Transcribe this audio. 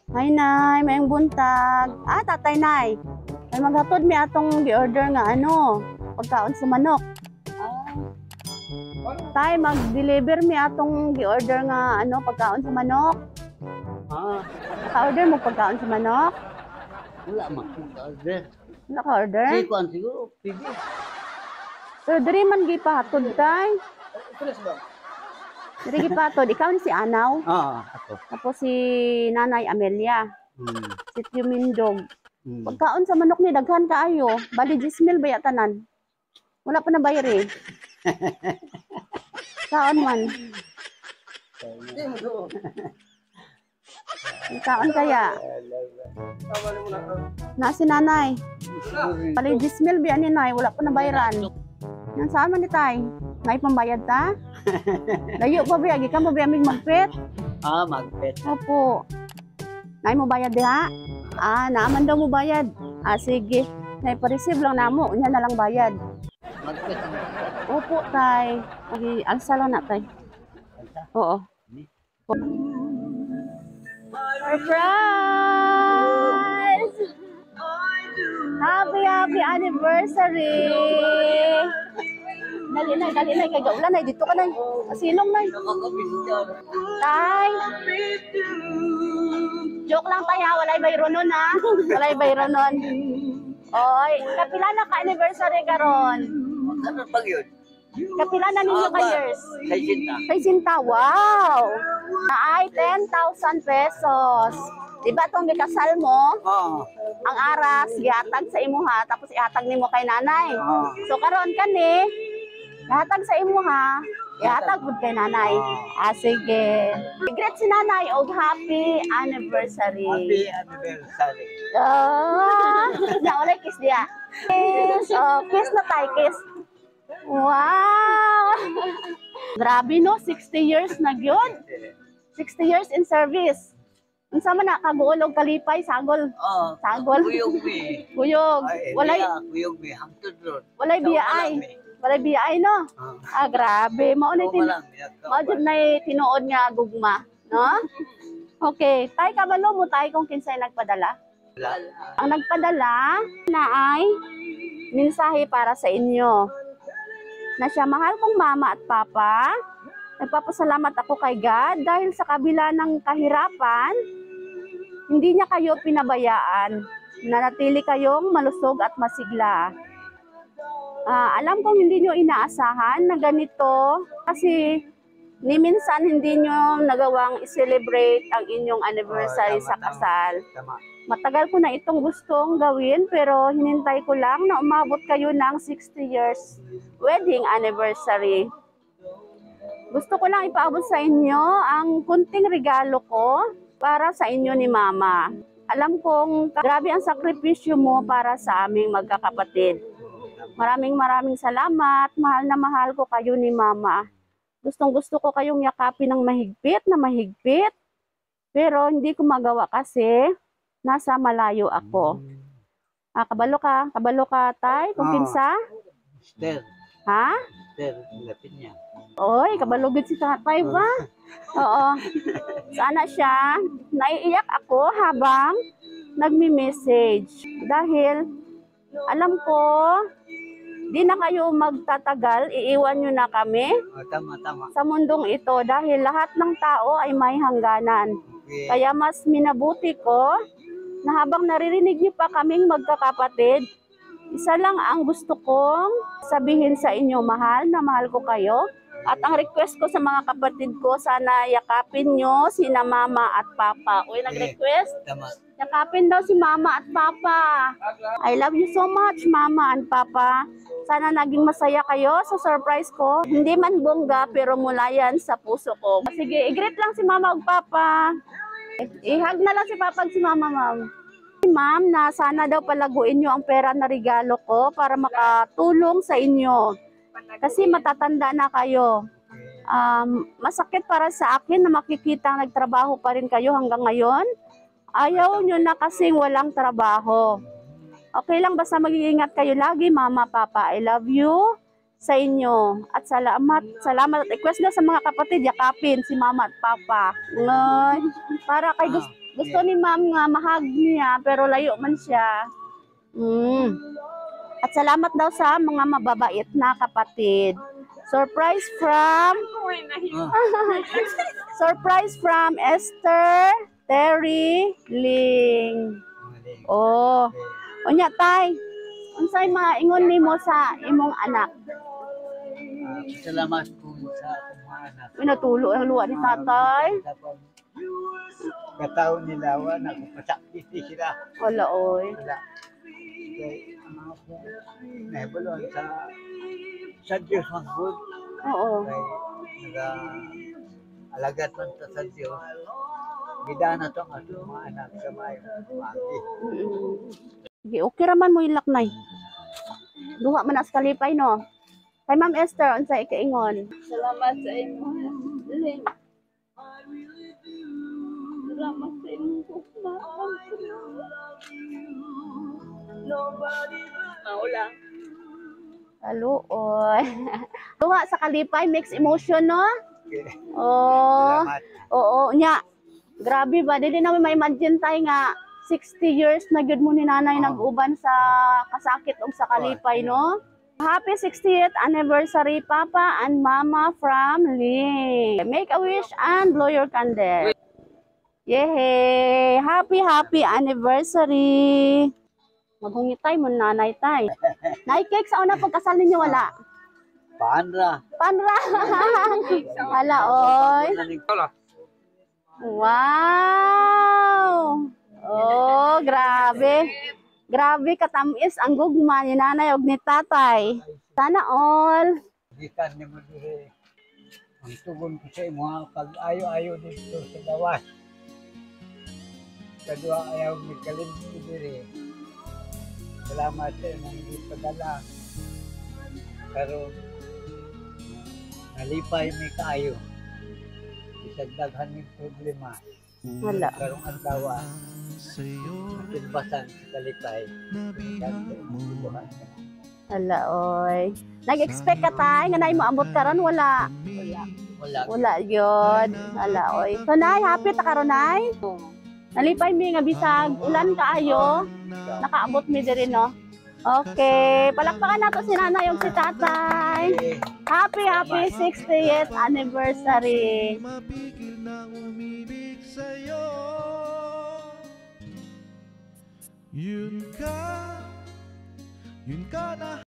Hi, Nay. Mayang buntag. Tatay, Nay. May maghatod mi atong gi-order nga pagkaon sa manok. Tay, mag-deliver mi atong gi-order nga pagkaon sa manok. Naka-order mo pagkaon sa manok? Wala mag-order. Naka-order? Sikuan siguro, pwede. Pero diri man gipahatod, Tay. Diri gipahatod. Ikaw ni si Anaw. Ako. Tapos si Nanay Amelia. Si Tio Mindog. Hmm. Pagkaon sa manok ni daghan kaayo. Bali 10,000 ba tanan? Wala pa na bayar eh. Kaon man. Kaon kaya. Na si Nanay. Bali 10,000 ba ni Nay, wala pa na bayaran. Yan saan man ni Tay? Nay pambayad ta? Layo pa ba ka mo ba amig magpet? Magpet. Opo. Nay mo bayad diha? Naaman daw mo bayad. Sige. Nay pa-receive lang namo, unya na lang bayad. Magpet. Opo, Tay. Alsa lang na, Tay. Oo. Surprise! Happy anniversary! Dali na, kay gaulan na, dito ka na. Asilong na. Tay! Joke lang tayo, walay bayro nun ha. Walay bayro nun. Oy, kapila na ka-anniversary karon. Ano pag yun? Kapila na ninyo ka years? Kay Sinta, wow! Ay, 10,000 pesos. Diba itong gikasal mo? Ang aras, gihatag sa imo ha, tapos ihatag nimo kay nanay. So karon kani, ihatag sa imo ha, ihatag pud kay nanay. Sige. Greet si nanay og happy anniversary. Happy anniversary. Naulay kiss dia. Kiss, kiss na tayo, kiss. Wow! Grabe no, 60 years na gyud. 60 years in service. Unsa man na kaguol og kalipay, sagol. Sagol. Kuyog. Walay kuyog mi hangtod ron. Walay biyaay. Walay biyaay no. Grabe, mao na tinuod nga gugma, no? Okay, tay kabalo mo tay kung kinsay nagpadala. Ang nagpadala na ay mensahe para sa inyo. Na siya, mahal kong mama at papa, nagpapasalamat ako kay God dahil sa kabila ng kahirapan, hindi niya kayo pinabayaan. Nanatili kayong malusog at masigla. Alam kong hindi niyo inaasahan na ganito kasi ni minsan hindi niyo nagawang i-celebrate ang inyong anniversary sa kasal. Matagal ko na itong gustong gawin pero hinintay ko lang na umabot kayo ng 60 years wedding anniversary. Gusto ko lang ipaabot sa inyo ang kunting regalo ko para sa inyo ni Mama. Alam kong grabe ang sakripisyo mo para sa aming magkakapatid. Maraming salamat. Mahal na mahal ko kayo ni Mama. Gustong gusto ko kayong yakapin ng mahigpit na mahigpit. Pero hindi ko magawa kasi nasa malayo ako. Kabalo ka tay, kung kinsa? Esther. Ha? Esther, lapit niya. Oy, kabalugid si tatay ba? Oo. Sana siya, naiiyak ako habang nagmi-message. Dahil, alam ko, di na kayo magtatagal, iiwan nyo na kami. Tama. Sa mundong ito dahil lahat ng tao ay may hangganan. Okay. Kaya mas minabuti ko na habang naririnig niyo pa kaming magkakapatid, isa lang ang gusto kong sabihin sa inyo, mahal na mahal ko kayo. At ang request ko sa mga kapatid ko, sana yakapin nyo sina Mama at Papa. Uy, nag-request? Tama. Yakapin daw si Mama at Papa. I love you so much, Mama and Papa. Sana naging masaya kayo sa surprise ko. Hindi man bongga, pero mula yan sa puso ko. Sige, i-greet lang si Mama at Papa. I-hug na lang si Papa at si Mama, Ma'am. Ma'am, na sana daw palaguin nyo ang pera na regalo ko para makatulong sa inyo. Kasi matatanda na kayo. Masakit para sa akin na makikita nagtrabaho pa rin kayo hanggang ngayon. Ayaw nyo na kasing walang trabaho. Okay lang, basta mag-iingat kayo lagi, Mama, Papa. I love you sa inyo. At salamat at request na sa mga kapatid, yakapin si Mama at Papa. Para kay Gusto ni ma'am nga mahag niya, pero layo man siya. At salamat daw sa mga mababait na kapatid. Surprise from surprise from Esther Terry Ling. Oh, unya tay. Unsay maingon nimo sa imong anak? Salamat po sa akong mga anak. Pinatulo ang luwa ni tatay. Kataon nila, wala ko pasakiti sila. Wala oy. Wala. Kaya ang mga po, nahibalon sa Diyos ang good. Oo. Kaya nag-alagat man ta sa Diyos. Gida na to ang atong mga anak sa mga magi. Sige, okay raman mo ilak nay. Duha man as kalipay no. Kay Ma'am Esther, unsay ikaingon? Salamat sa imo. Salamat sa imo. Maula. Haluoy. Duha sa kalipay, mixed emotion no? Oh. Salamat. Oo, nya. Grabe ba, dili namin ma-imagine tayo nga 60 years na gyud mo ni nanay nag-uban sa kasakit ug sa kalipay, no? Happy 60th anniversary, Papa and Mama from Ling. Make a wish and blow your candle. Yehey! Happy anniversary! Maghungitay mo nanay tay. Nay cake sa una pagkasal ninyo wala? Paanra. Panra! Hala, oy. Wow! Oh, grabe. Grabe katamis ang gugma ni nanay ug ni tatay. Sana all. Gikan ni mo dire. Ang tugon ko sa imo pag-ayo-ayo dito sa gawas. Kadua ayaw mi kalim dire. Salamat sa imong ipadala. Karon nalipay mi kaayo. Isag daghan mi problema. Wala. Karong adlaw matulbasan sa kalipay. Hala, oy. Nag-expect ka tay nga nay moambot karon wala. Wala. Wala yun. Hala, oy. So nay, happy ta karon nay? Nalipay mi nga bisag ulan kaayo. Nakaabot mi diri no. Okay, palakpakan nato si nanay ug si tatay. Happy 60th anniversary. Mapigil na umibig sa'yo. Yun ka na